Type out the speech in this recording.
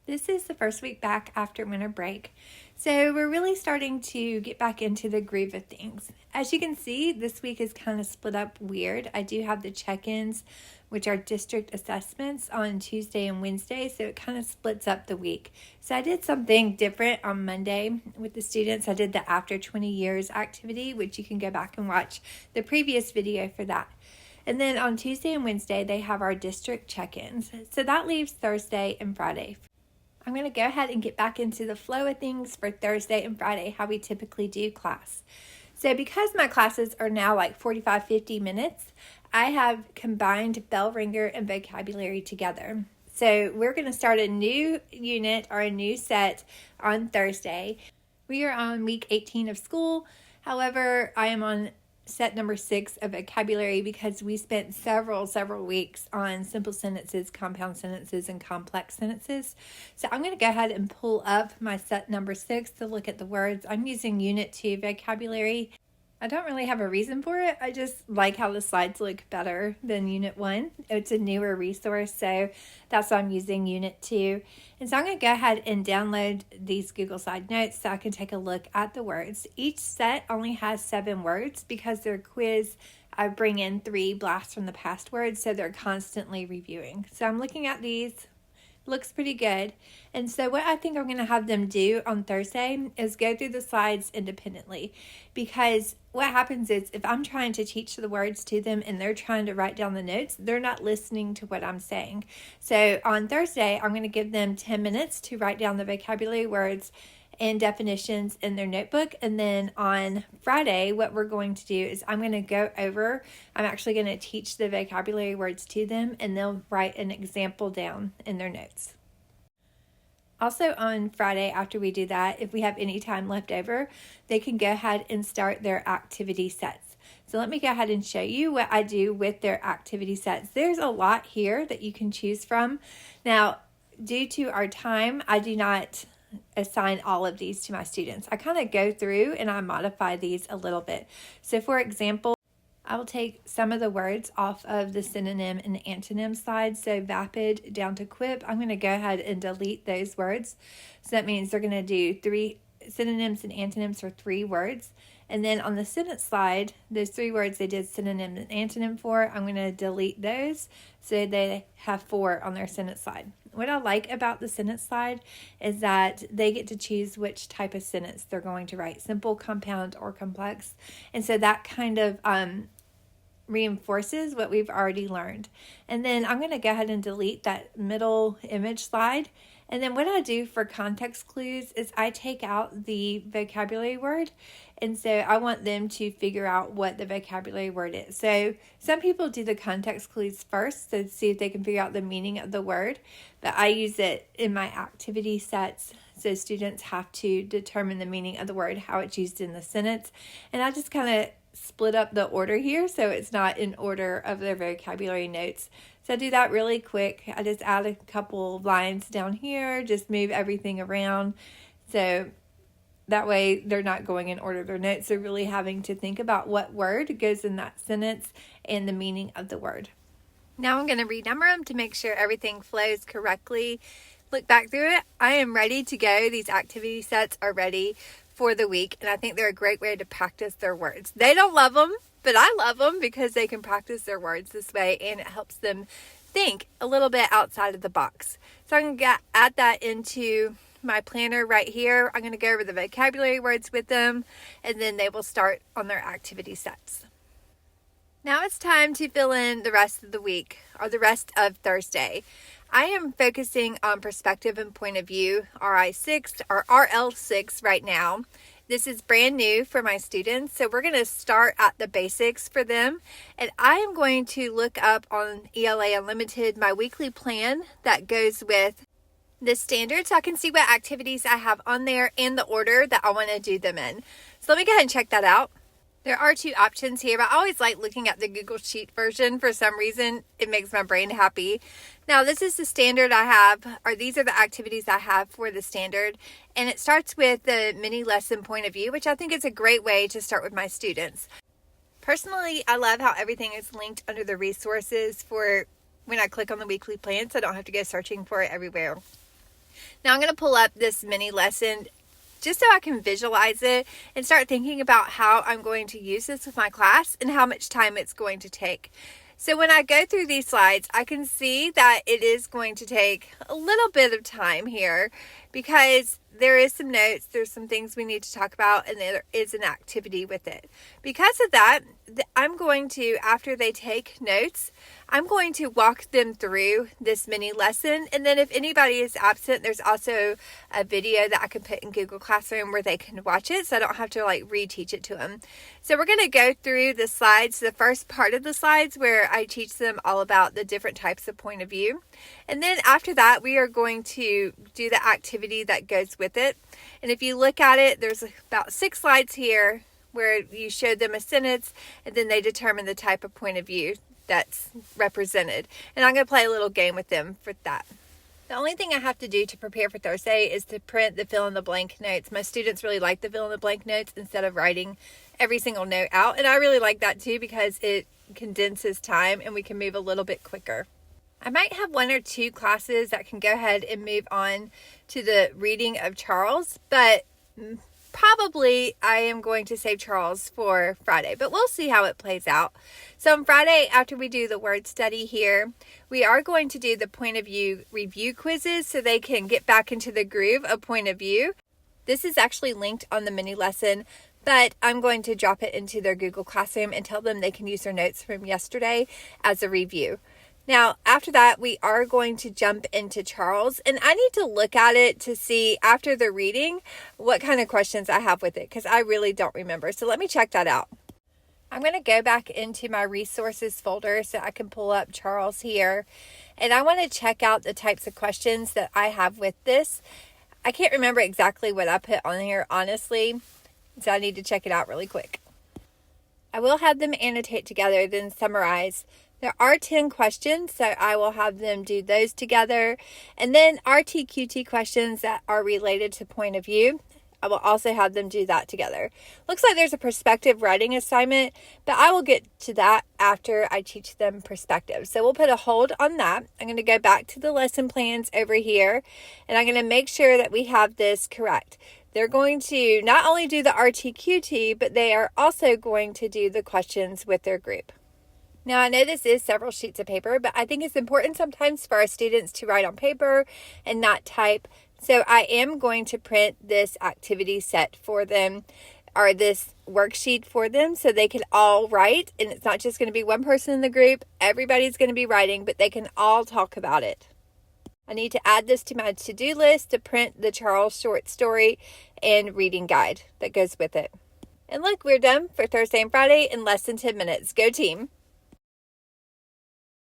This is the first week back after winter break, so we're really starting to get back into the groove of things. As you can see, this week is kind of split up weird. I do have the check-ins, which are district assessments, on Tuesday and Wednesday, so it kind of splits up the week. So I did something different on Monday with the students. I did the After 20 Years activity, which you can go back and watch the previous video for that. And then on Tuesday and Wednesday, they have our district check-ins. So that leaves Thursday and Friday. I'm going to go ahead and get back into the flow of things for Thursday and Friday, how we typically do class. So because my classes are now like 45-50 minutes, I have combined bell ringer and vocabulary together. So we're going to start a new unit or a new set on Thursday. We are on week 18 of school. However, I am on set number 6 of vocabulary because we spent several weeks on simple sentences, compound sentences, and complex sentences. So I'm going to go ahead and pull up my set number 6 to look at the words. I'm using Unit 2 vocabulary. I don't really have a reason for it. I just like how the slides look better than Unit 1. It's a newer resource, so that's why I'm using Unit 2. And so I'm going to go ahead and download these Google Slide Notes so I can take a look at the words. Each set only has 7 words because their quiz, I bring in 3 blasts from the past words, so they're constantly reviewing. So I'm looking at these. Looks pretty good. And so what I think I'm going to have them do on Thursday is go through the slides independently, because what happens is if I'm trying to teach the words to them and they're trying to write down the notes, they're not listening to what I'm saying. So on Thursday, I'm going to give them 10 minutes to write down the vocabulary words and definitions in their notebook. And then on Friday, what we're going to do is I'm actually going to teach the vocabulary words to them, and they'll write an example down in their notes. Also on Friday, after we do that, if we have any time left over, they can go ahead and start their activity sets. So let me go ahead and show you what I do with their activity sets. There's a lot here that you can choose from. Now, due to our time, I do not assign all of these to my students. I kind of go through and I modify these a little bit. So for example, I will take some of the words off of the synonym and antonym slide. So vapid down to quip, I'm going to go ahead and delete those words. So that means they're going to do 3 synonyms and antonyms for 3 words. And then on the sentence slide, those 3 words they did synonym and antonym for, I'm going to delete those so they have 4 on their sentence slide. What I like about the sentence slide is that they get to choose which type of sentence they're going to write, simple, compound, or complex. And so that kind of reinforces what we've already learned. And then I'm going to go ahead and delete that middle image slide. And then what I do for context clues is I take out the vocabulary word. And so I want them to figure out what the vocabulary word is. So some people do the context clues first to see if they can figure out the meaning of the word. But I use it in my activity sets. So students have to determine the meaning of the word, how it's used in the sentence. And I just kind of split up the order here so it's not in order of their vocabulary notes. So I do that really quick. I just add a couple lines down here, just move everything around. So that way they're not going in order of their notes. They're really having to think about what word goes in that sentence and the meaning of the word. Now I'm going to renumber them to make sure everything flows correctly. Look back through it. I am ready to go. These activity sets are ready for the week, and I think they're a great way to practice their words. They don't love them, but I love them because they can practice their words this way, and it helps them think a little bit outside of the box. So I'm going to add that into my planner right here. I'm going to go over the vocabulary words with them, and then they will start on their activity sets. Now it's time to fill in the rest of the week, or the rest of Thursday. I am focusing on perspective and point of view, RI6 or RL6 right now. This is brand new for my students, so we're going to start at the basics for them. And I am going to look up on ELA Unlimited my weekly plan that goes with the standard so I can see what activities I have on there and the order that I want to do them in. So let me go ahead and check that out. There are 2 options here, but I always like looking at the Google Sheet version. For some reason, it makes my brain happy. Now, this is the standard I have, or these are the activities I have for the standard. And it starts with the mini lesson point of view, which I think is a great way to start with my students. Personally, I love how everything is linked under the resources for when I click on the weekly plan, so I don't have to go searching for it everywhere. Now I'm going to pull up this mini lesson just so I can visualize it and start thinking about how I'm going to use this with my class and how much time it's going to take. So when I go through these slides, I can see that it is going to take a little bit of time here because there is some notes, there's some things we need to talk about, and there is an activity with it. Because of that, I'm going to, after they take notes, I'm going to walk them through this mini lesson. And then if anybody is absent, there's also a video that I can put in Google Classroom where they can watch it, so I don't have to reteach it to them. So we're going to go through the slides, the first part of the slides where I teach them all about the different types of point of view. And then after that, we are going to do the activity that goes with it. And if you look at it, there's about 6 slides here where you show them a sentence and then they determine the type of point of view that's represented. And I'm going to play a little game with them for that. The only thing I have to do to prepare for Thursday is to print the fill-in-the-blank notes. My students really like the fill-in-the-blank notes instead of writing every single note out. And I really like that too because it condenses time and we can move a little bit quicker. I might have 1 or 2 classes that can go ahead and move on to the reading of Charles, but probably I am going to save Charles for Friday, but we'll see how it plays out. So on Friday, after we do the word study here, we are going to do the point of view review quizzes so they can get back into the groove of point of view. This is actually linked on the mini lesson, but I'm going to drop it into their Google Classroom and tell them they can use their notes from yesterday as a review. Now, after that, we are going to jump into Charles, and I need to look at it to see after the reading what kind of questions I have with it because I really don't remember. So let me check that out. I'm going to go back into my resources folder so I can pull up Charles here, and I want to check out the types of questions that I have with this. I can't remember exactly what I put on here, honestly, so I need to check it out really quick. I will have them annotate together, then summarize. There are 10 questions, so I will have them do those together. And then RTQT questions that are related to point of view, I will also have them do that together. Looks like there's a perspective writing assignment, but I will get to that after I teach them perspective. So we'll put a hold on that. I'm going to go back to the lesson plans over here, and I'm going to make sure that we have this correct. They're going to not only do the RTQT, but they are also going to do the questions with their group. Now, I know this is several sheets of paper, but I think it's important sometimes for our students to write on paper and not type. So I am going to print this activity set for them, or this worksheet for them, so they can all write. And it's not just going to be one person in the group. Everybody's going to be writing, but they can all talk about it. I need to add this to my to-do list to print the Charles short story and reading guide that goes with it. And look, we're done for Thursday and Friday in less than 10 minutes. Go team!